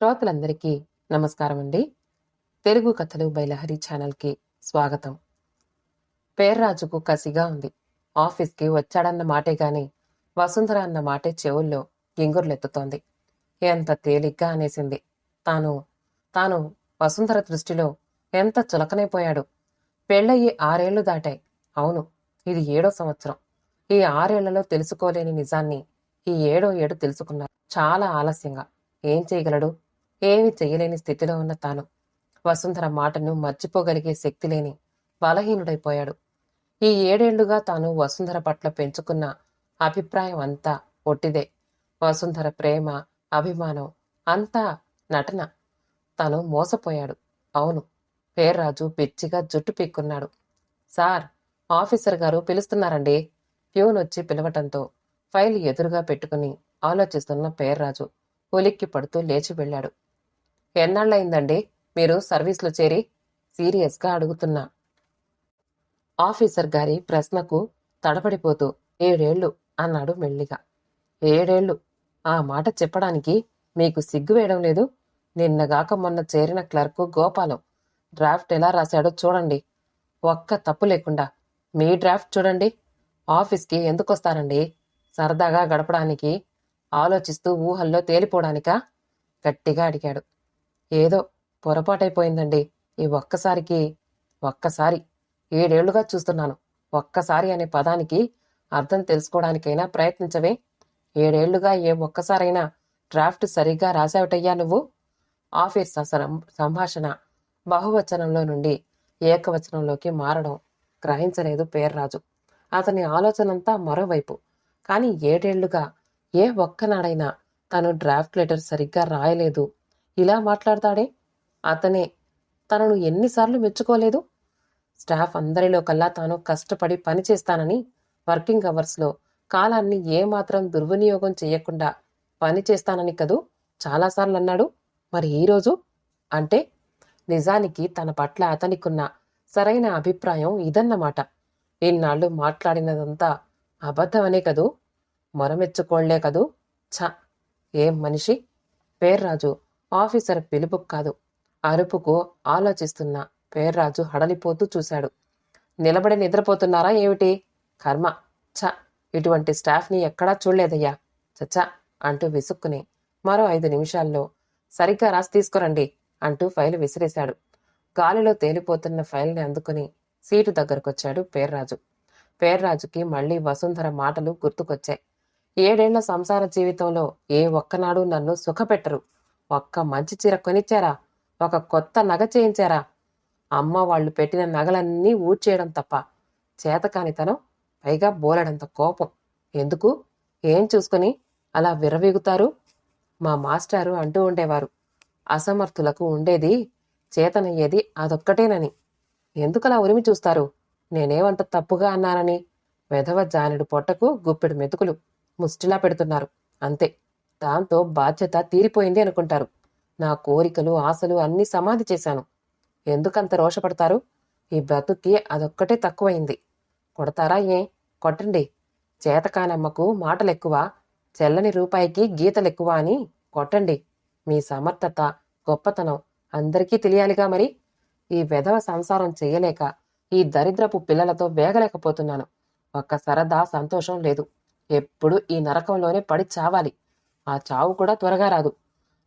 శ్రోతలందరికీ నమస్కారం అండి. తెలుగు కథలు బై లహరి ఛానల్కి స్వాగతం. పేర్రాజుకు కసిగా ఉంది. ఆఫీస్కి వచ్చాడన్న మాటే గాని వసుంధర అన్న మాటే చెవుల్లో గింగుర్లెత్తుతోంది. ఎంత తేలిగ్గా అనేసింది. తాను తాను వసుంధర దృష్టిలో ఎంత చులకనైపోయాడు. పెళ్ళయి 6 ఏళ్లు దాటాయి. అవును, ఇది 7వ సంవత్సరం. ఈ 6 ఏళ్లలో తెలుసుకోలేని నిజాన్ని ఈ 7వ ఏడు తెలుసుకున్నారు. చాలా ఆలస్యంగా. ఏం చేయగలడు? ఏమీ చెయ్యలేని స్థితిలో ఉన్న తాను వసుంధర మాటను మర్చిపోగలిగే శక్తి లేని బలహీనుడైపోయాడు. ఈ 7 ఏళ్లుగా తాను వసుంధర పట్ల పెంచుకున్న అభిప్రాయం అంతా ఒట్టిదే. వసుంధర ప్రేమ, అభిమానం అంతా నటన. తను మోసపోయాడు. అవును, పేర్రాజు పిచ్చిగా జుట్టు పీక్కున్నాడు. సార్, ఆఫీసర్ గారు పిలుస్తున్నారండి. ప్యూన్ వచ్చి పిలవటంతో ఫైల్ ఎదురుగా పెట్టుకుని ఆలోచిస్తున్న పేర్రాజు ఉలిక్కి పడుతూ లేచి వెళ్ళాడు. ఎన్నాళ్ళయిందండి మీరు సర్వీస్లో చేరి? సీరియస్గా అడుగుతున్నా ఆఫీసర్ గారి ప్రశ్నకు తడబడిపోతూ 7 ఏళ్లు అన్నాడు మెల్లిగా. 7 ఏళ్లు? ఆ మాట చెప్పడానికి మీకు సిగ్గు వేయడం లేదు? నిన్నగాక మొన్న చేరిన క్లర్కు గోపాలం డ్రాఫ్ట్ ఎలా రాశాడో చూడండి. ఒక్క తప్పు లేకుండా. మీ డ్రాఫ్ట్ చూడండి. ఆఫీస్కి ఎందుకొస్తారండి? సరదాగా గడపడానికి, ఆలోచిస్తూ ఊహల్లో తేలిపోవడానికా? గట్టిగా అడిగాడు. ఏదో పొరపాటైపోయిందండి. ఈ ఒక్కసారి 7 ఏళ్లుగా చూస్తున్నాను. ఒక్కసారి అనే పదానికి అర్థం తెలుసుకోవడానికైనా ప్రయత్నించవే. 7 ఏళ్లుగా ఏ ఒక్కసారైనా డ్రాఫ్ట్ సరిగ్గా రాసావటయ్యా నువ్వు? ఆఫీసర్ సంభాషణ బహువచనంలో నుండి ఏకవచనంలోకి మారడం గ్రహించలేదు పేర్రాజు. అతని ఆలోచనంతా మరోవైపు. కాని 7 ఏళ్లుగా ఏ ఒక్కనాడైనా తను డ్రాఫ్ట్ లెటర్ సరిగ్గా రాయలేదు. ఇలా మాట్లాడతాడే? అతనే తనను ఎన్నిసార్లు మెచ్చుకోలేదు? స్టాఫ్ అందరిలో కల్లా తాను కష్టపడి పని చేస్తానని, వర్కింగ్ అవర్స్లో కాలాన్ని ఏమాత్రం దుర్వినియోగం చేయకుండా పని చేస్తానని కదూ చాలాసార్లు అన్నాడు. మరి ఈరోజు అంటే నిజానికి తన పట్ల అతనికున్న సరైన అభిప్రాయం ఇదన్నమాట. ఇన్నాళ్ళు మాట్లాడినదంతా అబద్ధమనే కదూ, మొరమెచ్చుకోళ్లే కదూ. ఛ! ఏం మనిషి! పేర్రాజు ఆఫీసర్ పిలుపుకు కాదు, అరుపుకు ఆలోచిస్తున్న పేర్రాజు హడలిపోతూ చూశాడు. నిలబడి నిద్రపోతున్నారా ఏమిటి? కర్మ! ఛ! ఇటువంటి స్టాఫ్ని ఎక్కడా చూడలేదయ్యా. చచ్చా! అంటూ విసుక్కుని మరో 5 నిమిషాల్లో సరిగ్గా రాసి తీసుకురండి అంటూ ఫైలు విసిరేశాడు. గాలిలో తేలిపోతున్న ఫైల్ని అందుకుని సీటు దగ్గరకొచ్చాడు పేర్రాజు. పేర్రాజుకి మళ్లీ వసుంధర మాటలు గుర్తుకొచ్చాయి. 7 ఏళ్ల సంసార జీవితంలో ఏ ఒక్కనాడు నన్ను సుఖపెట్టరు. ఒక్క మంచి చీర కొనిచ్చారా? ఒక కొత్త నగ చేయించారా? అమ్మ వాళ్ళు పెట్టిన నగలన్నీ ఊడ్చేయడం తప్ప చేతకానితనం, పైగా బోలెడంత కోపం. ఎందుకు? ఏం చూసుకుని అలా విర్రవీగుతారు? మా మాస్టారు అంటూ ఉండేవారు, అసమర్థులకు ఉండేది, చేతనయ్యేది అదొక్కటేనని. ఎందుకలా ఉరిమి చూస్తారు? నేనేమంత తప్పుగా అన్నానని? వెధవ జానెడు పొట్టకు గుప్పెడు మెతుకులు ముష్టిలా పెడుతున్నారు అంతే. దాంతో బాధ్యత తీరిపోయింది అనుకుంటారు. నా కోరికలు, ఆశలు అన్నీ సమాధి చేశాను. ఎందుకంత రోషపడతారు? ఈ బ్రతుక్కి అదొక్కటే తక్కువైంది. కొడతారా? కొట్టండి. చేతకానమ్మకు మాటలెక్కువ, చెల్లని రూపాయికి గీతలెక్కువ అని కొట్టండి. మీ సమర్థత, గొప్పతనం అందరికీ తెలియాలిగా మరి. ఈ వెధవ సంసారం చెయ్యలేక ఈ దరిద్రపు పిల్లలతో వేగలేకపోతున్నాను. ఒక్క సరదా, సంతోషం లేదు. ఎప్పుడు ఈ నరకంలోనే పడి చావాలి. ఆ చావు కూడా త్వరగా రాదు.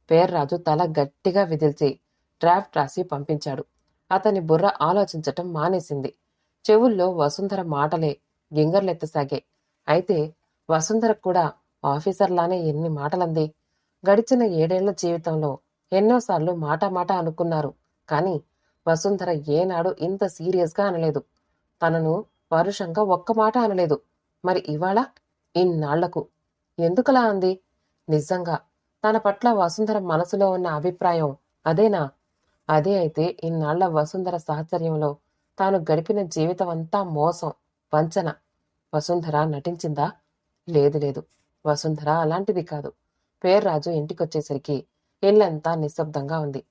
పేర్రాజు తల గట్టిగా విదిల్చి డ్రాఫ్ట్ రాసి పంపించాడు. అతని బుర్ర ఆలోచించటం మానేసింది. చెవుల్లో వసుంధర మాటలే గింగర్లెత్తసాగాయి. అయితే వసుంధర కూడా ఆఫీసర్లానే ఎన్ని మాటలంది. గడిచిన 7 ఏళ్ల జీవితంలో ఎన్నోసార్లు మాట అనుకున్నారు. కాని వసుంధర ఏనాడు ఇంత సీరియస్గా అనలేదు. తనను పరుషంగా ఒక్క మాట అనలేదు. మరి ఇవాళ ఇన్నాళ్లకు ఎందుకలా అంది? నిజంగా తన పట్ల వసుంధర మనసులో ఉన్న అభిప్రాయం అదేనా? అదే అయితే ఇన్నాళ్ల వసుంధర సాహచర్యంలో తాను గడిపిన జీవితం అంతా మోసం, వంచన. వసుంధర నటించిందా? లేదు. వసుంధర అలాంటిది కాదు. పేర్రాజు ఇంటికొచ్చేసరికి ఇల్లంతా నిశ్శబ్దంగా ఉంది.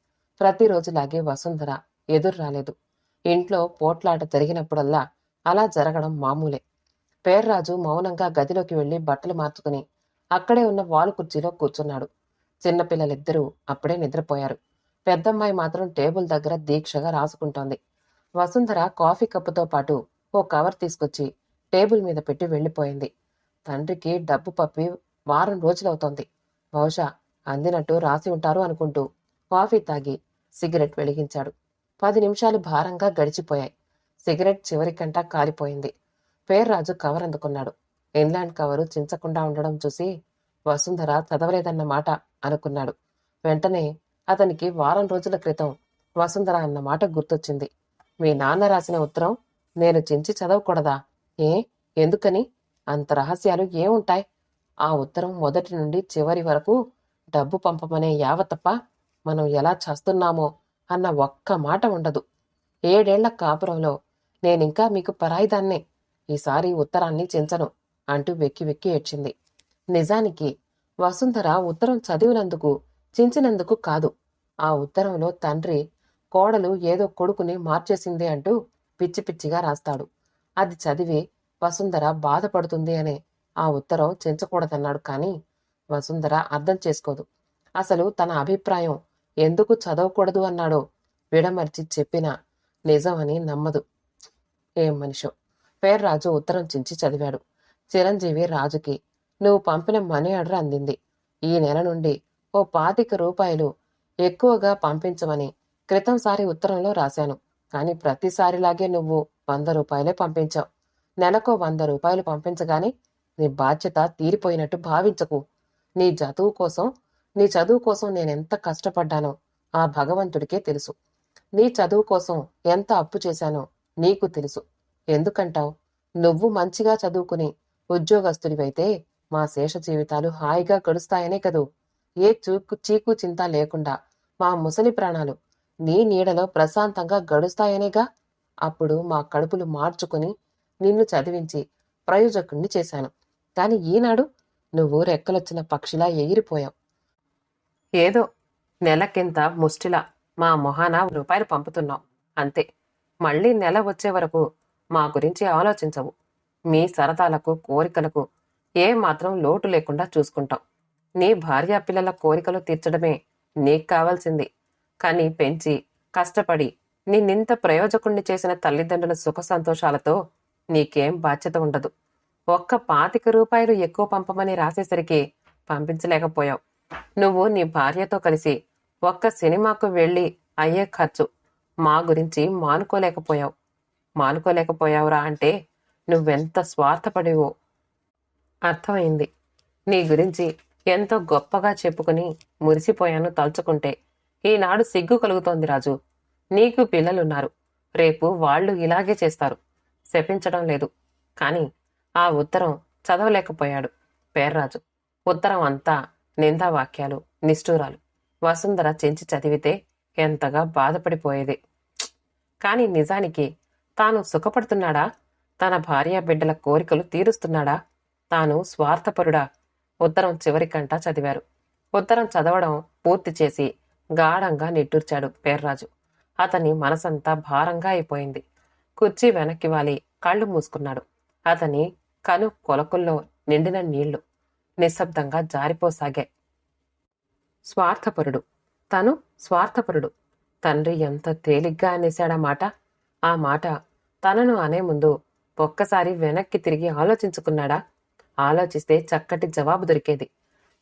ప్రతిరోజులాగే వసుంధర ఎదురు రాలేదు. ఇంట్లో పోట్లాట జరిగినప్పుడల్లా అలా జరగడం మామూలే. పేర్రాజు మౌనంగా గదిలోకి వెళ్లి బట్టలు మార్చుకుని అక్కడే ఉన్న వాలు కుర్చీలో కూర్చున్నాడు. చిన్నపిల్లలిద్దరూ అప్పుడే నిద్రపోయారు. పెద్దమ్మాయి మాత్రం టేబుల్ దగ్గర దీక్షగా రాసుకుంటోంది. వసుంధర కాఫీ కప్పుతో పాటు ఓ కవర్ తీసుకొచ్చి టేబుల్ మీద పెట్టి వెళ్ళిపోయింది. తండ్రికి డబ్బు పప్పి వారం రోజులవుతోంది. బహుశా అందినట్టు రాసి ఉంటారు అనుకుంటూ కాఫీ తాగి సిగరెట్ వెలిగించాడు. 10 నిమిషాలు భారంగా గడిచిపోయాయి. సిగరెట్ చివరికంటా కాలిపోయింది. పేర్రాజు కవర్ అందుకున్నాడు. ఇన్లాండ్ కవరు చించకుండా ఉండడం చూసి వసుంధర చదవలేదన్న మాట అనుకున్నాడు. వెంటనే అతనికి వారం రోజుల క్రితం వసుంధర అన్న మాట గుర్తొచ్చింది. మీ నాన్న రాసిన ఉత్తరం నేను చించి చదవకూడదా? ఏ ఎందుకని? అంత రహస్యాలు ఏముంటాయి? ఆ ఉత్తరం మొదటి నుండి చివరి వరకు డబ్బు పంపమనే యావ తప్ప మనం ఎలా చేస్తున్నామో అన్న ఒక్క మాట ఉండదు. 7 ఏళ్ల కాపురంలో నేనింకా మీకు పరాయిదాన్నే. ఈసారి ఉత్తరాన్ని చించను అంటూ వెక్కి వెక్కి ఏడ్చింది. నిజానికి వసుంధర ఉత్తరం చదివినందుకు చించినందుకు కాదు. ఆ ఉత్తరంలో తండ్రి కోడలు ఏదో కొడుకుని మార్చేసింది అంటూ పిచ్చి పిచ్చిగా రాస్తాడు. అది చదివి వసుంధర బాధపడుతుంది అనే ఆ ఉత్తరం చించకూడదన్నాడు. కానీ వసుంధర అర్థం చేసుకోదు. అసలు తన అభిప్రాయం ఎందుకు చదవకూడదు అన్నాడో విడమర్చి చెప్పినా నిజమని నమ్మదు. ఏం మనిషో. పేర్రాజు ఉత్తరం చించి చదివాడు. చిరంజీవి రాజుకి నువ్వు పంపిన మనీ ఆర్డర్ అందింది. ఈ నెల నుండి ఓ 25 రూపాయలు ఎక్కువగా పంపించమని క్రితంసారి ఉత్తరంలో రాశాను. కాని ప్రతిసారిలాగే నువ్వు 100 రూపాయలే పంపించావు. నెలకు 100 రూపాయలు పంపించగానే నీ బాధ్యత తీరిపోయినట్టు భావించకు. నీ చదువు కోసం నేనెంత కష్టపడ్డానో ఆ భగవంతుడికే తెలుసు. నీ చదువు కోసం ఎంత అప్పు చేశానో నీకు తెలుసు. ఎందుకంటావ్? నువ్వు మంచిగా చదువుకుని ఉద్యోగస్తుడివైతే మా శేష జీవితాలు హాయిగా గడుస్తాయనే కదూ. ఏ చీకు చింత లేకుండా మా ముసలి ప్రాణాలు నీ నీడలో ప్రశాంతంగా గడుస్తాయనేగా. అప్పుడు మా కడుపులు మార్చుకుని నిన్ను చదివించి ప్రయోజకుణ్ణి చేశాను. కాని ఈనాడు నువ్వు రెక్కలొచ్చిన పక్షిలా ఎగిరిపోయావు. ఏదో నెలకింత ముష్టిలా మా మొహాన రూపాయలు పంపుతున్నావు అంతే. మళ్ళీ నెల వచ్చే వరకు మా గురించి ఆలోచించవు. మీ సరదాలకు కోరికలకు ఏమాత్రం లోటు లేకుండా చూసుకుంటాం. నీ భార్యా పిల్లల కోరికలు తీర్చడమే నీకు కావాల్సింది. కాని పెంచి కష్టపడి నిన్నింత ప్రయోజకుణ్ణి చేసిన తల్లిదండ్రుల సుఖ సంతోషాలతో నీకేం బాధ్యత ఉండదు. ఒక్క 25 రూపాయలు ఎక్కువ పంపమని రాసేసరికి పంపించలేకపోయావు. నువ్వు నీ భార్యతో కలిసి ఒక్క సినిమాకు వెళ్ళి అయ్యే ఖర్చు మా గురించి మానుకోలేకపోయావురా అంటే నువ్వెంత స్వార్థపడివో అర్థమైంది. నీ గురించి ఎంతో గొప్పగా చెప్పుకుని మురిసిపోయాను తలుచుకుంటే. ఈనాడు సిగ్గు కలుగుతోంది రాజు. నీకు పిల్లలున్నారు. రేపు వాళ్ళు ఇలాగే చేస్తారు. శపించడం లేదు. కాని ఆ ఉత్తరం చదవలేకపోయాడు పేర్రాజు. ఉత్తరం అంతా నిందావాక్యాలు, నిష్ఠూరాలు. వసుంధర చించి చదివితే ఎంతగా బాధపడిపోయేది. కాని నిజానికి తాను సుఖపడుతున్నాడా? తన భార్యా బిడ్డల కోరికలు తీరుస్తున్నాడా? తాను స్వార్థపరుడా? ఉత్తరం చివరికంటా చదివారు. ఉత్తరం చదవడం పూర్తి చేసి గాఢంగా నిట్టూర్చాడు పేర్రాజు. అతని మనసంతా భారంగా అయిపోయింది. కుర్చీ వెనక్కి వాలి కళ్ళు మూసుకున్నాడు. అతని కను కొలకుల్లో నిండిన నీళ్లు నిశ్శబ్దంగా జారిపోసాగాయి. స్వార్థపరుడు. తను స్వార్థపరుడు. తండ్రి ఎంత తేలిగ్గా అనేశాడా మాట. ఆ మాట తనను అనే ముందు ఒక్కసారి వెనక్కి తిరిగి ఆలోచించుకున్నాడా? ఆలోచిస్తే చక్కటి జవాబు దొరికేది.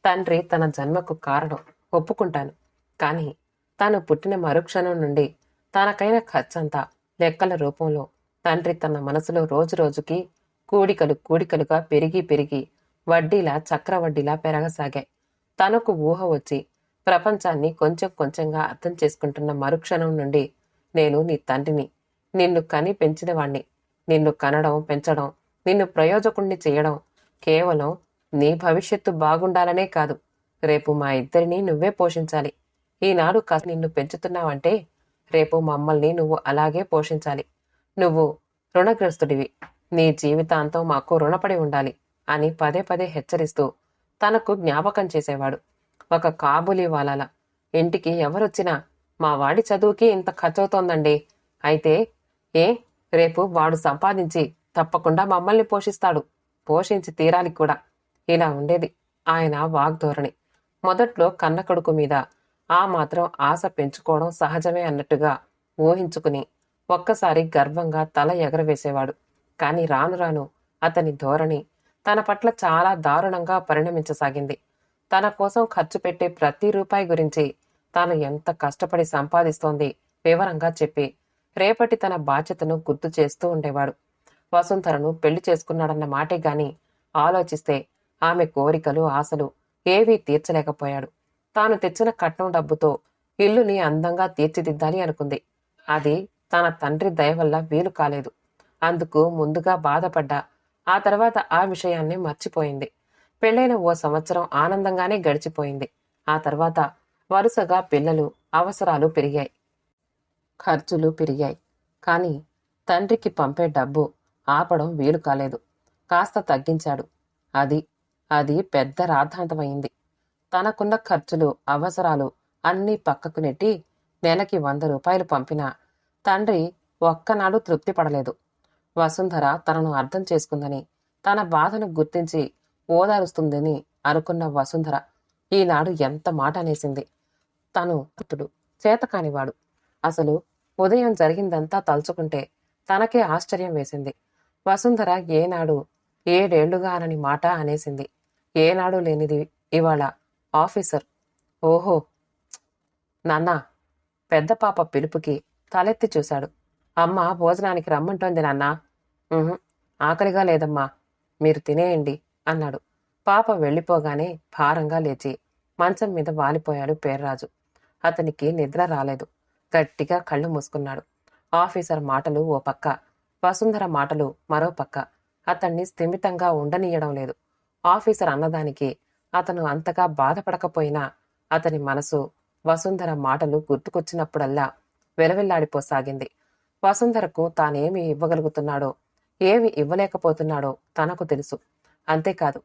తండ్రి తన జన్మకు కారణం ఒప్పుకుంటాను. కాని తాను పుట్టిన మరుక్షణం నుండి తనకైన ఖర్చంతా లెక్కల రూపంలో తండ్రి తన మనసులో రోజురోజుకి కూడికలుగా పెరిగి వడ్డీలా చక్రవడ్డీలా పెరగసాగాయి. తనకు ఊహ వచ్చి ప్రపంచాన్ని కొంచెం కొంచెంగా అర్థం చేసుకుంటున్న మరుక్షణం నుండి నేను నీ తండ్రిని, నిన్ను కని పెంచినవాణ్ణి. నిన్ను కనడం, పెంచడం, నిన్ను ప్రయోజకుణ్ణి చేయడం కేవలం నీ భవిష్యత్తు బాగుండాలనే కాదు. రేపు మా ఇద్దరినీ నువ్వే పోషించాలి. ఈనాడు నిన్ను పెంచుతున్నావంటే రేపు మమ్మల్ని నువ్వు అలాగే పోషించాలి. నువ్వు రుణగ్రస్తుడివి. నీ జీవితాంతం మాకు రుణపడి ఉండాలి అని పదే పదే హెచ్చరిస్తూ తనకు జ్ఞాపకం చేసేవాడు. ఒక కాబూలీ వాలాల ఇంటికి ఎవరొచ్చినా మా వాడి చదువుకి ఇంత ఖర్చవుతోందండి. అయితే రేపు వాడు సంపాదించి తప్పకుండా మమ్మల్ని పోషిస్తాడు. పోషించి తీరాలి కూడా. ఇలా ఉండేది ఆయన వాగ్ధోరణి. మొదట్లో కన్న కొడుకు మీద ఆ మాత్రం ఆశ పెంచుకోవడం సహజమే అన్నట్టుగా ఊహించుకుని ఒక్కసారి గర్వంగా తల ఎగరవేసేవాడు. కాని రాను రాను అతని ధోరణి తన పట్ల చాలా దారుణంగా పరిణమించసాగింది. తన కోసం ఖర్చు పెట్టే ప్రతి రూపాయి గురించి తాను ఎంత కష్టపడి సంపాదిస్తోంది వివరంగా చెప్పి రేపటి తన బాధ్యతను గుర్తు చేస్తూ ఉండేవాడు. వసుంధరను పెళ్లి చేసుకున్నాడన్న మాటే గాని ఆలోచిస్తే ఆమె కోరికలు ఆశలు ఏవీ తీర్చలేకపోయాడు. తాను తెచ్చిన కట్నం డబ్బుతో ఇల్లుని అందంగా తీర్చిదిద్దాలి అనుకుంది. అది తన తండ్రి దయ వల్ల వీలు కాలేదు. అందుకు ముందుగా బాధపడ్డా ఆ తర్వాత ఆ విషయాన్ని మర్చిపోయింది. పెళ్లైన ఓ సంవత్సరం ఆనందంగానే గడిచిపోయింది. ఆ తర్వాత వరుసగా పిల్లలు, అవసరాలు పెరిగాయి. ఖర్చులు పెరిగాయి. కాని తండ్రికి పంపే డబ్బు ఆపడం వీలు కాలేదు. కాస్త తగ్గించాడు. అది అది పెద్ద రాద్ధాంతమైంది. తనకున్న ఖర్చులు, అవసరాలు అన్నీ పక్కకు నెట్టి నెలకి 100 రూపాయలు పంపినా తండ్రి ఒక్కనాడు తృప్తి పడలేదు. వసుంధర తనను అర్థం చేసుకుందని, తన బాధను గుర్తించి ఓదారుస్తుందని అనుకున్న వసుంధర ఈనాడు ఎంత మాట అనేసింది. తను అతడు చేతకానివాడు. అసలు ఉదయం జరిగిందంతా తలుచుకుంటే తనకే ఆశ్చర్యం వేసింది. వసుంధర ఏనాడు 7 ఏళ్లుగా అనని మాట అనేసింది. ఏనాడు లేనిది ఇవాళ ఆఫీసర్. ఓహో! నాన్నా! పెద్ద పాప పిలుపుకి తలెత్తి చూశాడు. అమ్మ భోజనానికి రమ్మంటోంది నాన్నా. "ఉహుం, ఆకలిగా లేదమ్మా, మీరు తినేయండి" అన్నాడు. పాప వెళ్ళిపోగానే భారంగా లేచి మంచం మీద వాలిపోయాడు పేర్రాజు. అతనికి నిద్ర రాలేదు. గట్టిగా కళ్ళు మూసుకున్నాడు. ఆఫీసర్ మాటలు ఓ పక్క, వసుంధర మాటలు మరో పక్క అతన్ని స్థిమితంగా ఉండనీయడం లేదు. ఆఫీసర్ అన్నదానికి అతను అంతగా బాధపడకపోయినా అతని మనసు వసుంధర మాటలు గుర్తుకొచ్చినప్పుడల్లా వెలవెల్లాడిపోసాగింది. వసుంధరకు తానేమి ఇవ్వగలుగుతున్నాడో, ఏమి ఇవ్వలేకపోతున్నాడో తనకు తెలుసు. అంతేకాదు,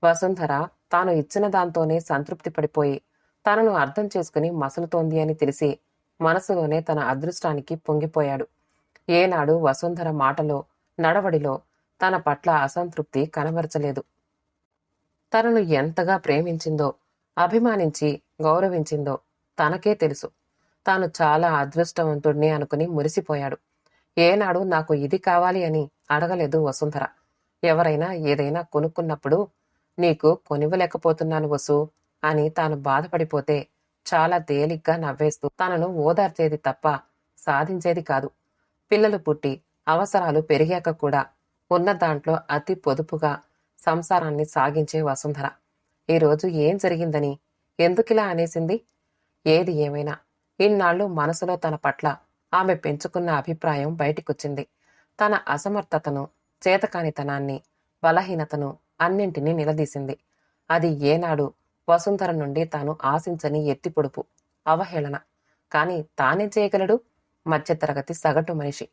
వసుంధర తాను ఇచ్చిన దాంతోనే సంతృప్తి పడిపోయి తనను అర్థం చేసుకుని మసులుతోంది అని తెలిసి మనసులోనే తన అదృష్టానికి పొంగిపోయాడు. ఏనాడు వసుంధర మాటలో, నడవడిలో తన పట్ల అసంతృప్తి కనబరచలేదు. తనను ఎంతగా ప్రేమించిందో, అభిమానించి గౌరవించిందో తనకే తెలుసు. తాను చాలా అదృష్టవంతుడిని అనుకుని మురిసిపోయాడు. ఏనాడు నాకు ఇది కావాలి అని అడగలేదు వసుంధర. ఎవరైనా ఏదైనా కొనుక్కున్నప్పుడు నీకు కొనివ్వలేకపోతున్నాను వసు అని తాను బాధపడిపోతే చాలా తేలిగ్గా నవ్వేస్తూ తనను ఓదార్చేది తప్ప సాధించేది కాదు. పిల్లలు పుట్టి అవసరాలు పెరిగాక కూడా ఉన్న దాంట్లో అతి పొదుపుగా సంసారాన్ని సాగించే వసుంధర ఈరోజు ఏం జరిగిందని ఎందుకిలా అనేసింది? ఏది ఏమైనా ఇన్నాళ్లు మనసులో తన పట్ల ఆమె పెంచుకున్న అభిప్రాయం బయటికొచ్చింది. తన అసమర్థతను, చేతకానితనాన్ని, బలహీనతను అన్నింటినీ నిలదీసింది. అది ఏనాడు వసుంధర నుండి తాను ఆశించని ఎత్తిపొడుపు, అవహేళన. కాని తానేం చేయగలడు? మధ్యతరగతి సగటు మనిషి.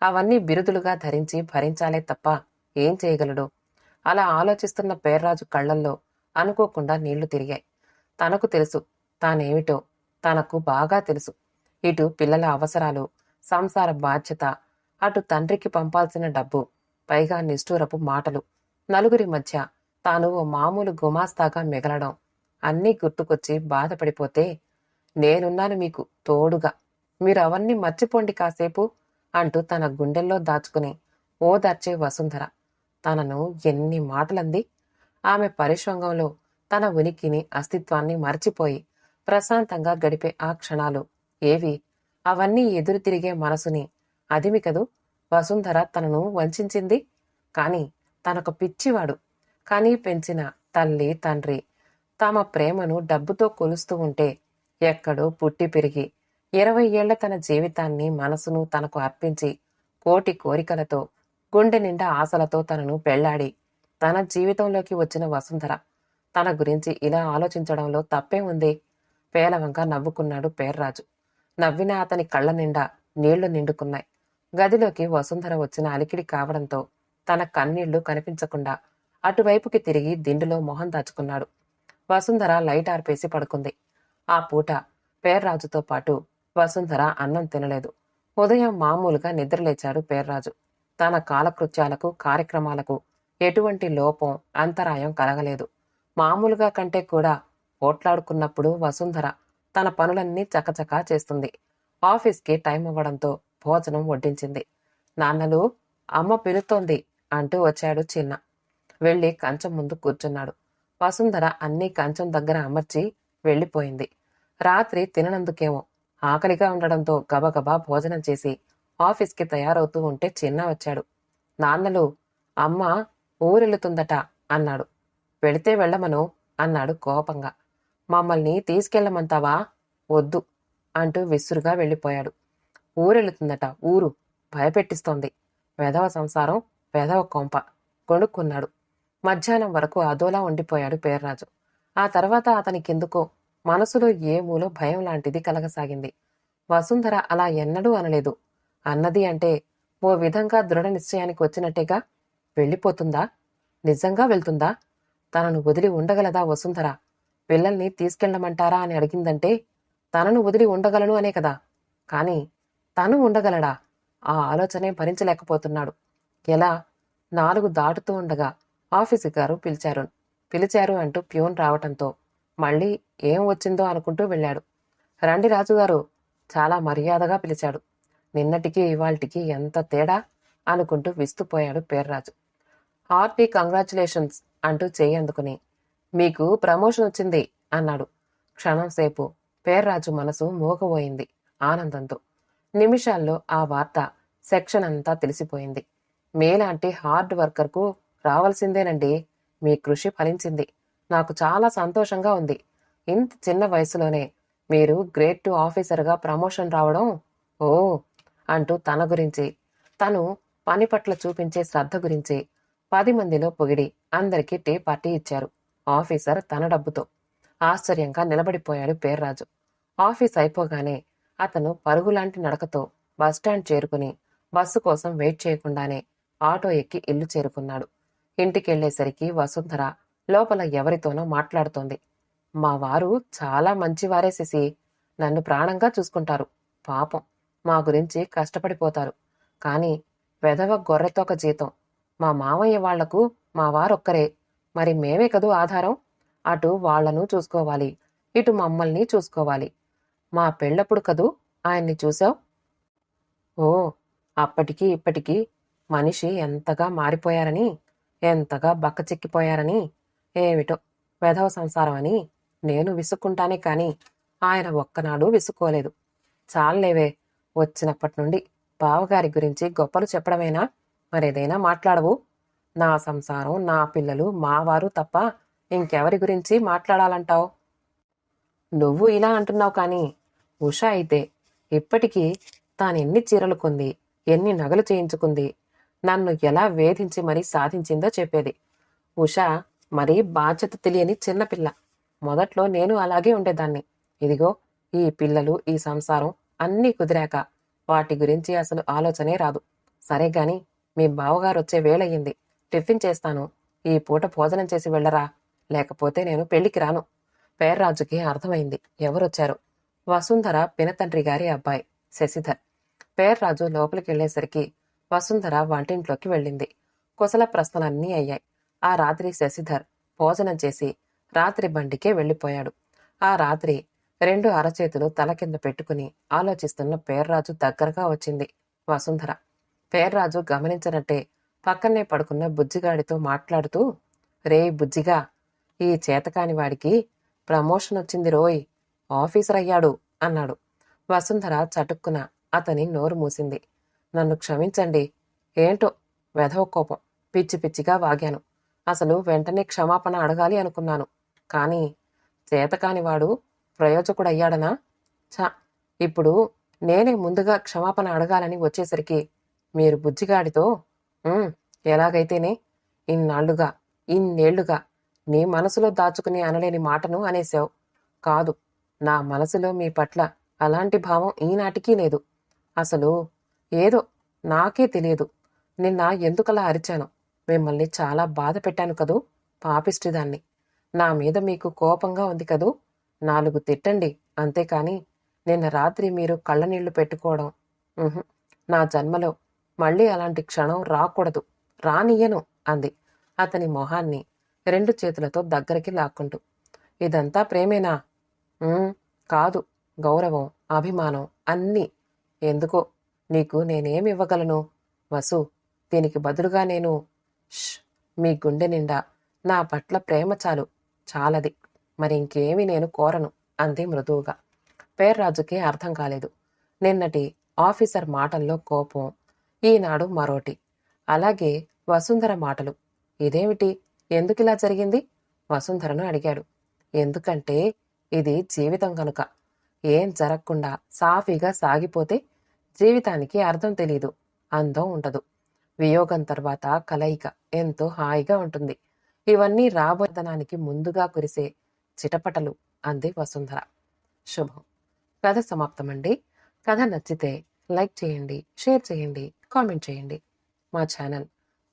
అవన్నీ బిరుదులుగా ధరించి భరించాలే తప్ప ఏం చేయగలడు? అలా ఆలోచిస్తున్న పేర్రాజు కళ్లల్లో అనుకోకుండా నీళ్లు తిరిగాయి. తనకు తెలుసు తానేమిటో, తనకు బాగా తెలుసు. ఇటు పిల్లల అవసరాలు, సంసార బాధ్యత, అటు తండ్రికి పంపాల్సిన డబ్బు, పైగా నిష్ఠూరపు మాటలు, నలుగురి మధ్య తాను ఓ మామూలు గుమాస్తాగా మిగలడం అన్నీ గుర్తుకొచ్చి బాధపడిపోతే, నేనున్నాను మీకు తోడుగా, మీరు అవన్నీ మర్చిపోండి కాసేపు అంటూ తన గుండెల్లో దాచుకుని ఓదార్చే వసుంధర తనను ఎన్ని మాటలంది. ఆమె పరిశ్వంగంలో తన ఉనికిని, అస్తిత్వాన్ని మర్చిపోయి ప్రశాంతంగా గడిపే ఆ క్షణాలు ఏవి? అవన్నీ ఎదురు తిరిగే మనసుని అదిమి కదూ వసుంధర తనను వంచింది. కాని తనొక పిచ్చివాడు. కానీ పెంచిన తల్లి, తండ్రి తమ ప్రేమను డబ్బుతో కొలుస్తూ ఉంటే ఎక్కడో పుట్టి పెరిగి 20 ఏళ్ల తన జీవితాన్ని, మనసును తనకు అర్పించి కోటి కోరికలతో, గుండె నిండా ఆశలతో తనను పెళ్లాడి తన జీవితంలోకి వచ్చిన వసుంధర తన గురించి ఇలా ఆలోచించడంలో తప్పే ఉంది? పేలవంగా నవ్వుకున్నాడు పేర్రాజు. నవ్విన అతని కళ్ల నిండా నీళ్లు నిండుకున్నాయి. గదిలోకి వసుంధర వచ్చిన అలికిడి కావడంతో తన కన్నీళ్లు కనిపించకుండా అటువైపుకి తిరిగి దిండులో మొహం దాచుకున్నాడు. వసుంధర లైట్ ఆర్పేసి పడుకుంది. ఆ పూట పేర్రాజుతో పాటు వసుంధర అన్నం తినలేదు. ఉదయం మామూలుగా నిద్రలేచాడు పేర్రాజు. తన కాలకృత్యాలకు, కార్యక్రమాలకు ఎటువంటి లోపం, అంతరాయం కలగలేదు. మామూలుగా కంటే కూడా పోట్లాడుకున్నప్పుడు వసుంధర తన పనులన్నీ చకచకా చేస్తుంది. ఆఫీస్కి టైం అవ్వడంతో భోజనం వడ్డించింది. నాన్నలు, అమ్మ పిలుతోంది అంటూ వచ్చాడు చిన్న. వెళ్ళి కంచం ముందు కూర్చున్నాడు. వసుంధర అన్నీ కంచం దగ్గర అమర్చి వెళ్ళిపోయింది. రాత్రి తిననందుకేమో ఆకలిగా ఉండడంతో గబగబా భోజనం చేసి ఆఫీస్కి తయారవుతూ ఉంటే చిన్న వచ్చాడు. నాన్నలు, అమ్మ ఊరెళ్తుందట అన్నాడు. వెళితే వెళ్ళమను అన్నాడు కోపంగా. మమ్మల్ని తీసుకెళ్ళమంటావా? వద్దు అంటూ విసురుగా వెళ్ళిపోయాడు. ఊరెళ్తుందట, ఊరు భయపెట్టిస్తోంది. వెధవ సంసారం, వెధవ కొంప కొనుక్కున్నాడు. మధ్యాహ్నం వరకు అదోలా ఉండిపోయాడు పేర్రాజు. ఆ తర్వాత అతనికెందుకో మనసులో ఏ మూలో భయం లాంటిది కలగసాగింది. వసుంధర అలా ఎన్నడూ అనలేదు. అన్నది అంటే ఓ విధంగా దృఢ నిశ్చయానికి వచ్చినట్టేగా. వెళ్ళిపోతుందా? నిజంగా వెళ్తుందా? తనను వదిలి ఉండగలదా వసుంధర? పిల్లల్ని తీసుకెళ్లమంటారా అని అడిగిందంటే తనను వదిలి ఉండగలను అనే కదా. కాని తను ఉండగలడా? ఆ ఆలోచనే భరించలేకపోతున్నాడు. ఎలా? 4 దాటుతూ ఉండగా ఆఫీసు గారు పిలిచారు అంటూ ప్యూన్ రావటంతో మళ్ళీ ఏం వచ్చిందో అనుకుంటూ వెళ్ళాడు. రండి రాజుగారు, చాలా మర్యాదగా పిలిచాడు. నిన్నటికి ఇవాల్టికి ఎంత తేడా అనుకుంటూ విస్తుపోయాడు పేర్రాజు. హార్టీ కంగ్రాచులేషన్స్ అంటూ చెయ్యి అందుకుని మీకు ప్రమోషన్ వచ్చింది అన్నాడు. క్షణంసేపు పేర్రాజు మనసు మూగబోయింది ఆనందంతో. నిమిషాల్లో ఆ వార్త సెక్షన్ అంతా తెలిసిపోయింది. మీలాంటి హార్డ్ వర్కర్కు రావాల్సిందేనండి. మీ కృషి ఫలించింది. నాకు చాలా సంతోషంగా ఉంది. ఇంత చిన్న వయసులోనే మీరు గ్రేడ్ 2 ఆఫీసర్గా ప్రమోషన్ రావడం, ఓ అంటూ తన గురించి, తను పని పట్ల చూపించే శ్రద్ధ గురించి 10 మందిలో పొగిడి అందరికీ టీ పార్టీ ఇచ్చారు ఆఫీసర్ తన డబ్బుతో. ఆశ్చర్యంగా నిలబడిపోయాడు పేర్రాజు. ఆఫీస్ అయిపోగానే అతను పరుగులాంటి నడకతో బస్టాండ్ చేరుకుని బస్సు కోసం వెయిట్ చేయకుండానే ఆటో ఎక్కి ఇల్లు చేరుకున్నాడు. ఇంటికెళ్లేసరికి వసుంధర లోపల ఎవరితోనో మాట్లాడుతోంది. మా వారు చాలా మంచివారే శశి. నన్ను ప్రాణంగా చూసుకుంటారు. పాపం మా గురించి కష్టపడిపోతారు. కాని వెధవ గొర్రెతోక జీతం. మా మామయ్య వాళ్లకు మా వారొక్కరే. మరి మేమే కదూ ఆధారం. అటు వాళ్లను చూసుకోవాలి, ఇటు మమ్మల్ని చూసుకోవాలి. మా పెళ్ళప్పుడు కదూ ఆయన్ని చూశావు. ఓ, అప్పటికీ ఇప్పటికీ మనిషి ఎంతగా మారిపోయారని, ఎంతగా బక్కచిక్కిపోయారని. ఏమిటో వెధవ సంసారం అని నేను విసుక్కుంటానే కాని ఆయన ఒక్కనాడు విసుక్కోలేదు. చాలేవే, వచ్చినప్పటి నుండి బావగారి గురించి గొప్పలు చెప్పడమేనా? మరేదైనా మాట్లాడవు? నా సంసారం, నా పిల్లలు, మావారు తప్ప ఇంకెవరి గురించి మాట్లాడాలంటావు? నువ్వు ఇలా అంటున్నావు కాని ఉష అయితే ఇప్పటికీ తానెన్ని చీరలు కొంది, ఎన్ని నగలు చేయించుకుంది, నన్ను ఎలా వేధించి మరీ సాధించిందో చెప్పేది. ఉష మరీ బాధ్యత తెలియని చిన్నపిల్ల. మొదట్లో నేను అలాగే ఉండేదాన్ని. ఇదిగో ఈ పిల్లలు, ఈ సంసారం అన్నీ కుదిరాక వాటి గురించి అసలు ఆలోచనే రాదు. సరేగాని మీ బావగారొచ్చే వేళయింది. టిఫిన్ చేస్తాను. ఈ పూట భోజనం చేసి వెళ్ళరా, లేకపోతే నేను పెళ్లికి రాను. పేర్రాజుకి అర్థమైంది ఎవరొచ్చారు. వసుంధర పినతండ్రి గారి అబ్బాయి శశిధర్. పేర్రాజు లోపలికెళ్లేసరికి వసుంధర వంటింట్లోకి వెళ్ళింది. కుశల ప్రశ్నలన్నీ అయ్యాయి. ఆ రాత్రి శశిధర్ భోజనం చేసి రాత్రి బండికే వెళ్ళిపోయాడు. ఆ రాత్రి 2 అరచేతులు తల కింద పెట్టుకుని ఆలోచిస్తున్న పేర్రాజు దగ్గరగా వచ్చింది వసుంధర. పేర్రాజు గమనించనట్టే పక్కనే పడుకున్న బుజ్జిగాడితో మాట్లాడుతూ, రే బుజ్జిగా, ఈ చేతకాని వాడికి ప్రమోషన్ వచ్చింది రోయ్, ఆఫీసర్ అయ్యాడు అన్నాడు. వసుంధర చటుక్కున అతని నోరు మూసింది. నన్ను క్షమించండి. ఏంటో వెధవ కోపం, పిచ్చి పిచ్చిగా వాగాను. అసలు వెంటనే క్షమాపణ అడగాలి అనుకున్నాను. కాని చేతకానివాడు ప్రయోజకుడయ్యాడనా? ఛ, ఇప్పుడు నేనే ముందుగా క్షమాపణ అడగాలని వచ్చేసరికి మీరు బుజ్జిగాడితో ఎలాగైతేనే ఇన్నేళ్లుగా నీ మనసులో దాచుకుని అనలేని మాటను అనేశావు. కాదు, నా మనసులో మీ పట్ల అలాంటి భావం ఈనాటికీ లేదు. అసలు ఏదో నాకే తెలియదు. నిన్న ఎందుకలా అరిచాను. మిమ్మల్ని చాలా బాధ పెట్టాను కదూ, పాపిష్టిదాన్ని. నా మీద మీకు కోపంగా ఉంది కదూ. 4 తిట్టండి అంతేకాని నిన్న రాత్రి మీరు కళ్ళనీళ్లు పెట్టుకోవడం, నా జన్మలో మళ్ళీ అలాంటి క్షణం రాకూడదు, రానియ్యను అంది అతని మొహాన్ని 2 చేతులతో దగ్గరికి లాక్కుంటూ. ఇదంతా ప్రేమేనా? "ఉమ్, కాదు, గౌరవం, అభిమానం అన్నీ. ఎందుకో నీకు నేనేమివ్వగలను వసు? దీనికి బదులుగా నేను..." "ష్! మీ గుండె నిండా నా పట్ల ప్రేమ చాలు, చాలది. మరి ఇంకేమీ నేను కోరను" అంది మృదువుగా. పేర్రాజుకి అర్థం కాలేదు. నిన్నటి ఆఫీసర్ మాటల్లో కోపం, ఈనాడు మరోటి. అలాగే వసుంధర మాటలు. ఇదేమిటి? ఎందుకిలా జరిగింది? వసుంధరను అడిగాడు. ఎందుకంటే ఇది జీవితం కనుక. ఏం జరగకుండా సాఫీగా సాగిపోతే జీవితానికి అర్థం తెలీదు, అందం ఉండదు. వియోగం తర్వాత కలయిక ఎంతో హాయిగా ఉంటుంది. ఇవన్నీ రాబోదనానికి ముందుగా కురిసే చిటపటలు అంది వసుంధర. శుభం. కథ సమాప్తమండి. కథ నచ్చితే లైక్ చేయండి, షేర్ చేయండి, కామెంట్ చేయండి. మా ఛానల్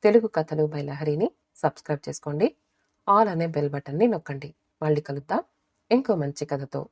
తెలుగు కథలు బై లహరిని సబ్స్క్రైబ్ చేసుకోండి. ఆల్ అనే బెల్ బటన్ని నొక్కండి. మళ్ళీ కలుద్దాం ఇంకో మంచి కథతో.